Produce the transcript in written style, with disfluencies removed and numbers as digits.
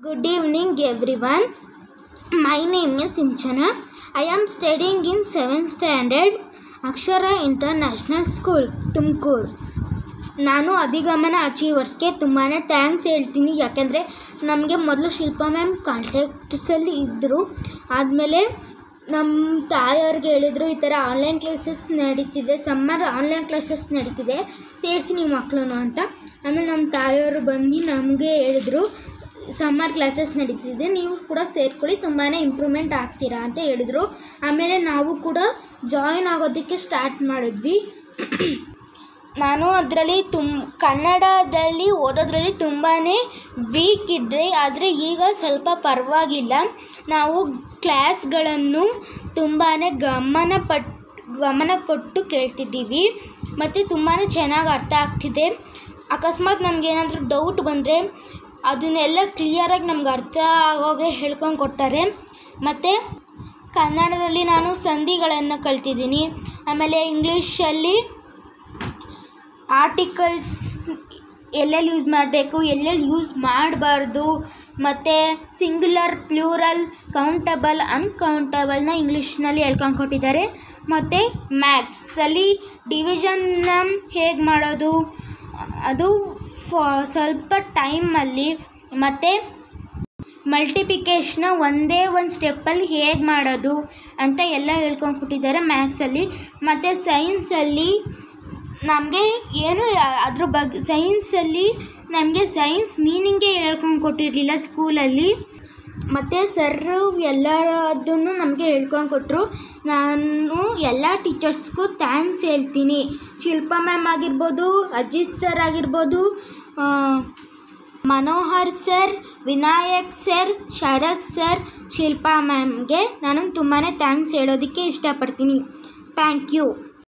Good evening everyone. My name is Sinchana. I am studying in 7th standard Akshara International School, Tumakuru. ನಾನು ಅಧಿಗಮನ ಅಚೀವರ್ಸ್ಗೆ ತುಂಬಾ thanks ಹೇಳ್ತೀನಿ. ಯಾಕೆಂದರೆ ನಮಗೆ ಮೊದಲು ಶಿಲ್ಪಾ ಮ್ಯಾಮ್ ಕಾಂಟ್ಯಾಕ್ಟ್ಸಲ್ಲಿ ಇದ್ದರು. ಆದಮೇಲೆ ನಮ್ಮ ತಾಯಿಯವ್ರಿಗೆ ಹೇಳಿದರು, ಈ ಥರ ಆನ್ಲೈನ್ ಕ್ಲಾಸಸ್ ನಡೀತಿದೆ, ಸಮ್ಮರ್ ಆನ್ಲೈನ್ ಕ್ಲಾಸಸ್ ನಡೀತಿದೆ, ಸೇರಿಸಿ ನಿಮ್ಮ ಮಕ್ಕಳು ಅಂತ. ಆಮೇಲೆ ನಮ್ಮ ತಾಯಿಯವರು ಬಂದು ನಮಗೆ ಹೇಳಿದರು, ಸಮ್ಮರ್ ಕ್ಲಾಸಸ್ ನಡೀತಿದೆ, ನೀವು ಕೂಡ ಸೇರ್ಕೊಳ್ಳಿ, ತುಂಬಾ ಇಂಪ್ರೂವ್ಮೆಂಟ್ ಆಗ್ತೀರಾ ಅಂತ ಹೇಳಿದರು. ಆಮೇಲೆ ನಾವು ಕೂಡ ಜಾಯಿನ್ ಆಗೋದಕ್ಕೆ ಸ್ಟಾರ್ಟ್ ಮಾಡಿದ್ವಿ. ನಾನು ಅದರಲ್ಲಿ ಕನ್ನಡದಲ್ಲಿ ಓದೋದ್ರಲ್ಲಿ ತುಂಬಾ ವೀಕ್ ಇದ್ದೆ, ಆದರೆ ಈಗ ಸ್ವಲ್ಪ ಪರವಾಗಿಲ್ಲ. ನಾವು ಕ್ಲಾಸ್ಗಳನ್ನು ತುಂಬಾ ಗಮನ ಕೊಟ್ಟು ಕೇಳ್ತಿದ್ದೀವಿ ಮತ್ತು ತುಂಬಾ ಚೆನ್ನಾಗಿ ಅರ್ಥ ಆಗ್ತಿದೆ. ಅಕಸ್ಮಾತ್ ನಮಗೇನಾದರೂ ಡೌಟ್ ಬಂದರೆ ಅದನ್ನೆಲ್ಲ ಕ್ಲಿಯರಾಗಿ ನಮ್ಗೆ ಅರ್ಥ ಆಗೋಗೆ ಹೇಳ್ಕೊಂಡು ಕೊಡ್ತಾರೆ. ಮತ್ತು ಕನ್ನಡದಲ್ಲಿ ನಾನು ಸಂಧಿಗಳನ್ನು ಕಲ್ತಿದ್ದೀನಿ. ಆಮೇಲೆ ಇಂಗ್ಲೀಷಲ್ಲಿ ಆರ್ಟಿಕಲ್ಸ್ ಎಲ್ಲೆಲ್ಲಿ ಯೂಸ್ ಮಾಡಬೇಕು, ಎಲ್ಲೆಲ್ಲಿ ಯೂಸ್ ಮಾಡಬಾರ್ದು, ಮತ್ತು ಸಿಂಗ್ಯುಲರ್, ಪ್ಲೂರಲ್, ಕೌಂಟಬಲ್, ಅನ್ಕೌಂಟಬಲ್ನ ಇಂಗ್ಲೀಷ್ನಲ್ಲಿ ಹೇಳ್ಕೊಂಡು ಕೊಟ್ಟಿದ್ದಾರೆ. ಮತ್ತು ಮ್ಯಾಥ್ಸಲ್ಲಿ ಡಿವಿಷನ್ನ ಹೇಗೆ ಮಾಡೋದು ಅದು ಸ್ವಲ್ಪ ಟೈಮಲ್ಲಿ, ಮತ್ತು ಮಲ್ಟಿಪ್ಲಿಕೇಶನ್ನ ಒಂದೇ ಒಂದು ಸ್ಟೆಪ್ಪಲ್ಲಿ ಹೇಗೆ ಮಾಡೋದು ಅಂತ ಎಲ್ಲ ಹೇಳ್ಕೊಂಡು ಕೊಟ್ಟಿದ್ದಾರೆ ಮ್ಯಾಥ್ಸಲ್ಲಿ. ಮತ್ತು ಸೈನ್ಸಲ್ಲಿ ನಮಗೆ ಏನು ಅದ್ರ ಬಗ್ಗೆ ಸೈನ್ಸಲ್ಲಿ ನಮಗೆ ಸೈನ್ಸ್ ಮೀನಿಂಗೇ ಹೇಳ್ಕೊಂಡು ಕೊಟ್ಟಿರಲಿಲ್ಲ ಸ್ಕೂಲಲ್ಲಿ. ಮತ್ತು ಸರ್ರು ಎಲ್ಲದನ್ನು ನಮಗೆ ಹೇಳ್ಕೊಂಡು ಕೊಟ್ಟರು. ನಾನು ಎಲ್ಲ ಟೀಚರ್ಸ್ಗೂ ಥ್ಯಾಂಕ್ಸ್ ಹೇಳ್ತೀನಿ. ಶಿಲ್ಪಾ ಮ್ಯಾಮ್ ಆಗಿರ್ಬೋದು, ಅಜಿತ್ ಸರ್ ಆಗಿರ್ಬೋದು, Manohar sir, Vinayak sir, Sharath sir, Shilpa ಮ್ಯಾಮ್ಗೆ ನಾನು ತುಂಬಾ ಥ್ಯಾಂಕ್ಸ್ ಹೇಳೋದಕ್ಕೆ ಇಷ್ಟಪಡ್ತೀನಿ. Thank you.